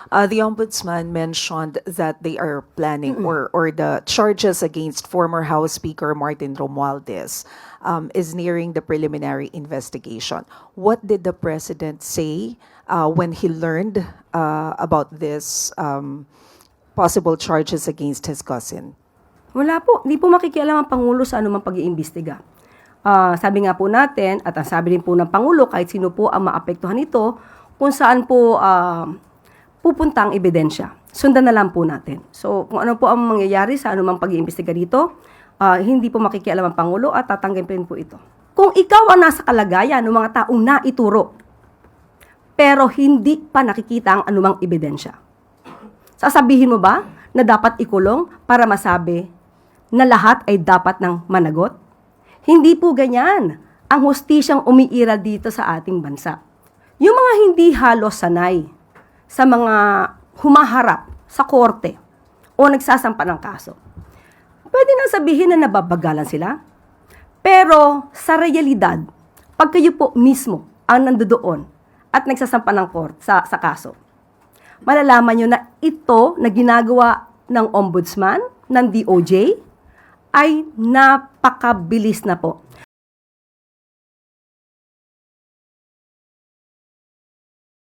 The ombudsman mentioned that they are planning, or the charges against former House Speaker Martin Romualdez is nearing the preliminary investigation. What did the president say when he learned about this possible charges against his cousin? Wala po. Hindi po makikialam ang Pangulo sa anumang pag-iimbestiga. Sabi nga po natin, at ang sabi rin po ng Pangulo, kahit sino po ang maapektuhan nito, kung saan po pupunta ang ebidensya. Sundan na lang po natin. So, kung ano po ang mangyayari sa anumang pag-iimbestiga dito, hindi po makikialam ang Pangulo at tatanggapin po ito. Kung ikaw ang nasa kalagayan ng mga taong naituro, pero hindi pa nakikita ang anumang ebidensya, sasabihin mo ba na dapat ikulong para masabi na lahat ay dapat ng managot? Hindi po ganyan ang hustisyang umiiral dito sa ating bansa. Yung mga hindi halos sanay sa mga humaharap sa korte o nagsasampa ng kaso, pwede nang sabihin na nababagalan sila. Pero sa realidad, pag kayo po mismo ang nandoon at nagsasampa ng sa kaso, malalaman nyo na ito na ginagawa ng ombudsman, ng DOJ, ay napakabilis na po.